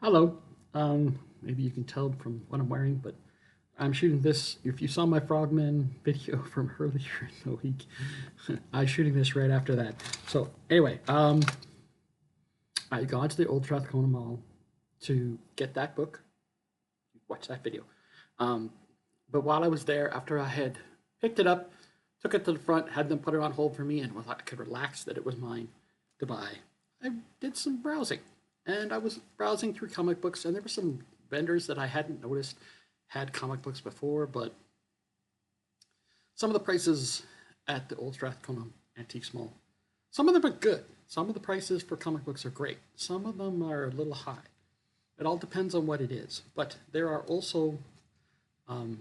Hello. Maybe you can tell from what I'm wearing, but I'm shooting this. If you saw my Frogman video from earlier in the week, I'm shooting this right after that. So anyway, I got to the Old Strathcona Mall to get that book. Watch that video. Um, but while I was there, after I had picked it up, took it to the front, had them put it on hold for me, and I could relax that it was mine to buy, I did some browsing. And I was browsing through comic books, and there were some vendors that I hadn't noticed had comic books before, but some of the prices at the Old Strathcona Antiques Mall, some of them are good. Some of the prices for comic books are great. Some of them are a little high. It all depends on what it is. But there are also um,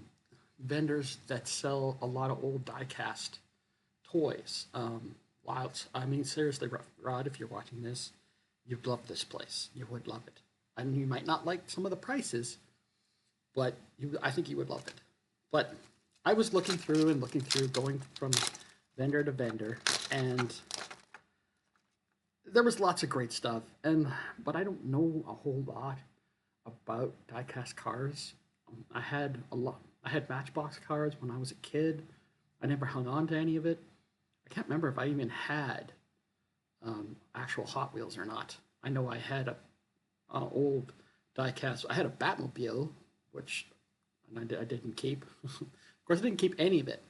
vendors that sell a lot of old die-cast toys. I mean, seriously, Rod, if you're watching this, you'd love this place. You would love it. And you might not like some of the prices, but I think you would love it. But I was looking through and looking through, going from vendor to vendor, and there was lots of great stuff. But I don't know a whole lot about diecast cars. I had a lot. I had Matchbox cars when I was a kid. I never hung on to any of it. I can't remember if I even had actual Hot Wheels or not. I know I had a old diecast. I had a Batmobile, which I didn't keep. Of course, I didn't keep any of it.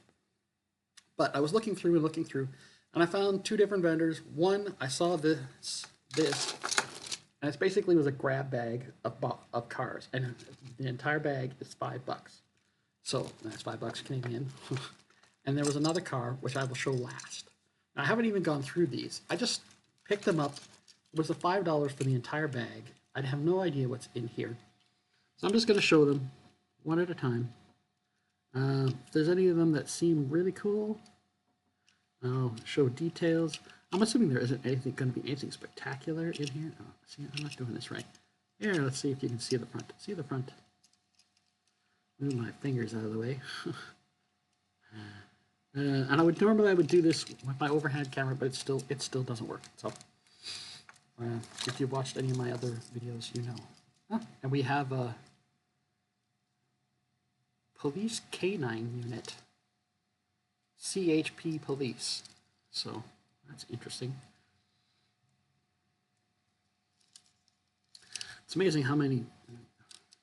But I was looking through and looking through, and I found two different vendors. One, I saw this, and it basically was a grab bag of cars, and the entire bag is $5. So that's $5 Canadian. And there was another car which I will show last. Now, I haven't even gone through these. I just picked them up. It was the $5 for the entire bag. I have no idea what's in here. So I'm just going to show them one at a time. If there's any of them that seem really cool, I'll show details. I'm assuming there isn't anything going to be anything spectacular in here. Oh, see, I'm not doing this right. Here, let's see if you can see the front. See the front. Move my fingers out of the way. And I would do this with my overhead camera, but it still doesn't work. So if you've watched any of my other videos, you know. And we have a police canine unit, CHP police. So that's interesting. It's amazing how many.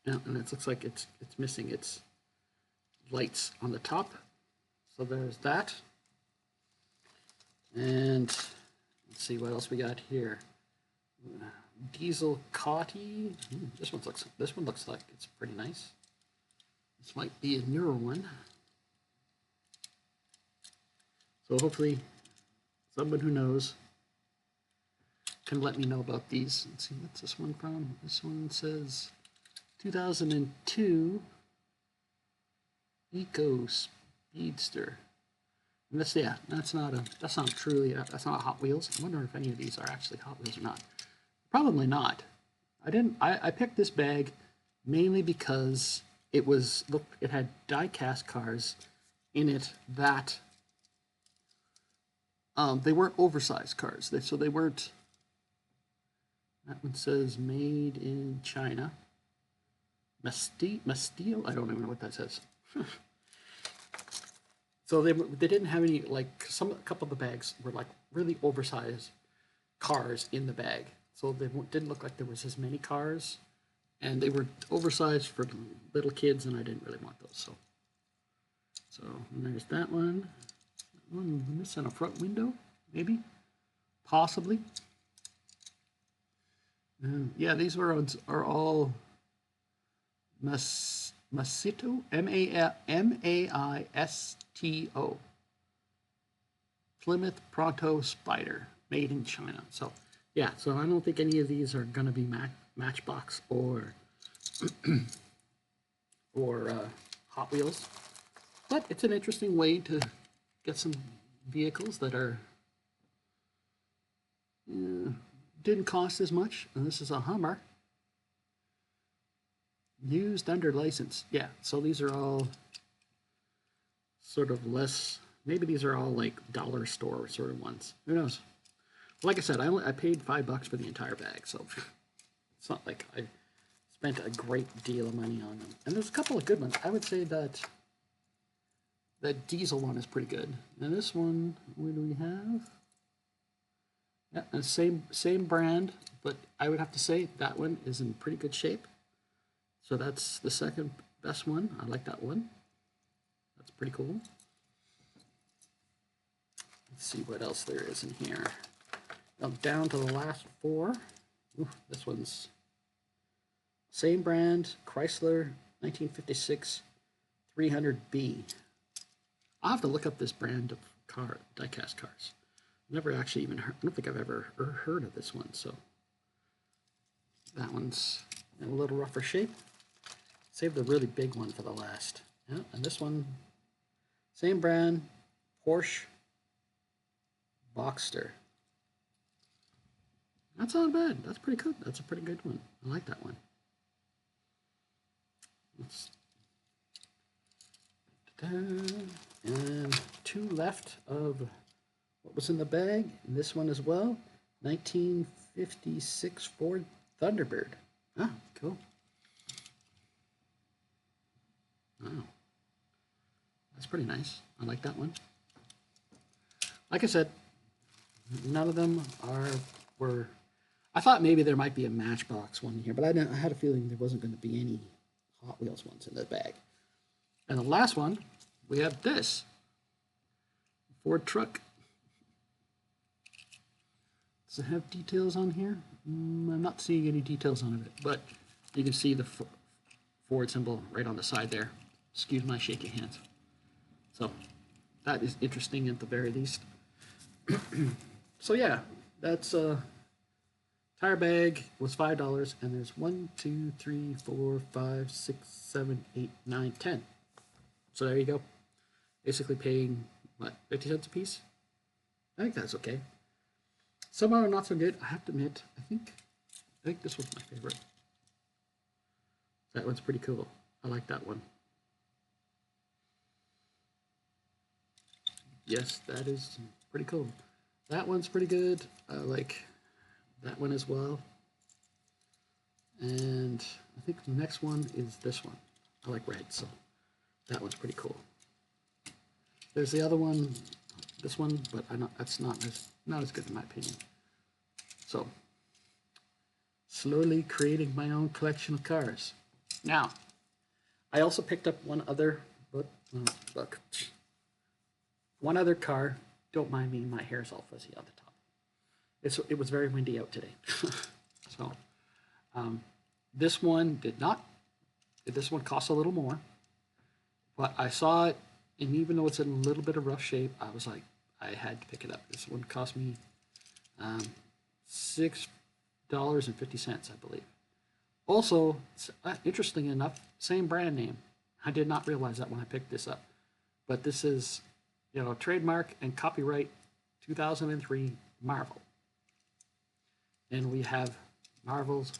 And it looks like it's missing its lights on the top. So there's that. And let's see what else we got here. Diesel Cotty. This one looks like it's pretty nice. This might be a newer one. So hopefully someone who knows can let me know about these. Let's see, what's this one from? This one says 2002 Eco Speedster. And that's not a Hot Wheels. I wonder if any of these are actually Hot Wheels or not. Probably not. I picked this bag mainly because it had die-cast cars in it that they weren't oversized cars. So they weren't. That one says made in China. Mastille? I don't even know what that says. So they didn't have any, like, a couple of the bags were like really oversized cars in the bag. So they didn't look like there was as many cars, and they were oversized for little kids, and I didn't really want those. So and there's that one. That one missing a front window, maybe, possibly. Yeah, these are all Maisto, Maisto, Plymouth Pronto Spider, made in China. So yeah, so I don't think any of these are going to be Matchbox or Hot Wheels, but it's an interesting way to get some vehicles that are didn't cost as much. And this is a Hummer. Used under license. Yeah, so these are all sort of less. Maybe these are all like dollar store sort of ones. Who knows? Like I said, I paid $5 for the entire bag, so it's not like spent a great deal of money on them. And there's a couple of good ones. I would say that the diesel one is pretty good. And this one, what do we have? Yeah, and same brand, but I would have to say that one is in pretty good shape. So that's the second best one. I like that one. That's pretty cool. Let's see what else there is in here. Now down to the last four. Ooh, this one's same brand, Chrysler 1956 300B. I'll have to look up this brand of diecast cars. Never actually even heard, I don't think I've ever heard of this one, so that one's in a little rougher shape. Save the really big one for the last. Yeah, and this one, same brand, Porsche Boxster. That's not bad. That's pretty good. That's a pretty good one. I like that one. And two left of what was in the bag. And this one as well. 1956 Ford Thunderbird. Ah, cool. Wow. That's pretty nice. I like that one. Like I said, none of them were. I thought maybe there might be a Matchbox one here, but I had a feeling there wasn't going to be any Hot Wheels ones in the bag. And the last one, we have this Ford truck. Does it have details on here? I'm not seeing any details on it, but you can see the Ford symbol right on the side there. Excuse my shaky hands. So that is interesting at the very least. So yeah, that's tire bag was $5, and there's 1, 2, 3, 4, 5, 6, 7, 8, 9, 10. So there you go. Basically paying what, 50 cents a piece? I think that's okay. Some are not so good. I have to admit, I think this was my favorite. That one's pretty cool. I like that one. Yes, that is pretty cool. That one's pretty good. I like that one as well. And I think the next one is this one. I like red, so that one's pretty cool. There's the other one, this one, but that's not as good in my opinion. So, slowly creating my own collection of cars. Now, I also picked up one other one other car. Don't mind me, my hair's all fuzzy on the top. It was very windy out today. So, this one did not. This one cost a little more, but I saw it, and even though it's in a little bit of rough shape, I was like, I had to pick it up. This one cost me $6.50, I believe. Also, interesting enough, same brand name. I did not realize that when I picked this up, but this is, trademark and copyright 2003 Marvel. And we have Marvel's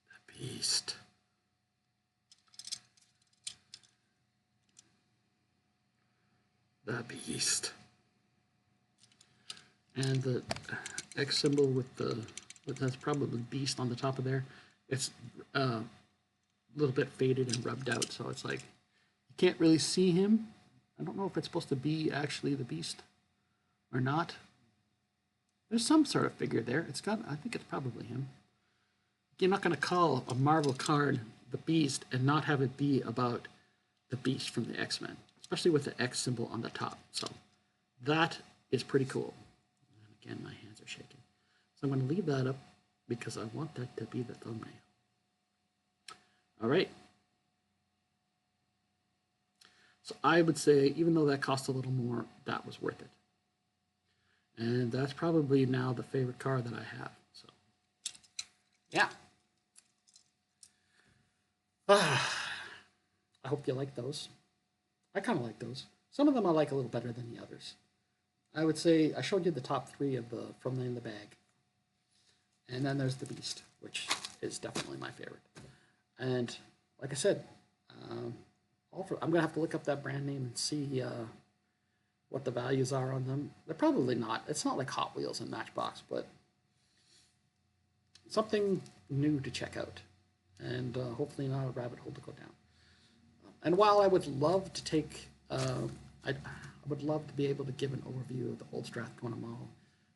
The Beast. The Beast. And the X symbol with that's probably Beast on the top of there. It's a little bit faded and rubbed out, so it's like you can't really see him. I don't know if it's supposed to be actually the Beast or not. There's some sort of figure there. I think it's probably him. You're not going to call a Marvel card the Beast and not have it be about the Beast from the X-Men, especially with the X symbol on the top. So that is pretty cool. And again, my hands are shaking. So I'm going to leave that up because I want that to be the thumbnail. All right. So I would say, even though that cost a little more, that was worth it. And that's probably now the favorite car that I have. So, yeah. I hope you like those. I kind of like those. Some of them I like a little better than the others. I would say I showed you the top three of from in the bag. And then there's the Beast, which is definitely my favorite. And like I said, I'm going to have to look up that brand name and see what the values are on them. They're probably not. It's not like Hot Wheels and Matchbox, but something new to check out. and hopefully not a rabbit hole to go down. And while I would love to take, I would love to be able to give an overview of the old Strathcona Mall,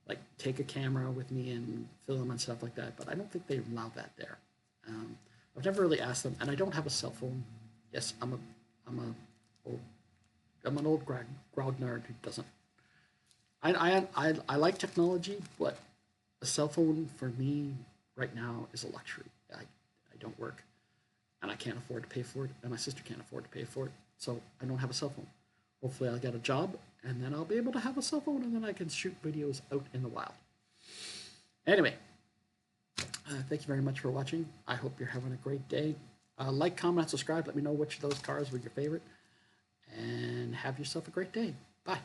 like take a camera with me and film and stuff like that. But I don't think they allow that there. I've never really asked them, and I don't have a cell phone. Yes, I'm an old grognard who doesn't. I like technology, but a cell phone for me right now is a luxury. I don't work, and I can't afford to pay for it, and my sister can't afford to pay for it, so I don't have a cell phone. Hopefully, I'll get a job, and then I'll be able to have a cell phone, and then I can shoot videos out in the wild. Anyway, thank you very much for watching. I hope you're having a great day. Like, comment, subscribe. Let me know which of those cars were your favorite. And have yourself a great day. Bye.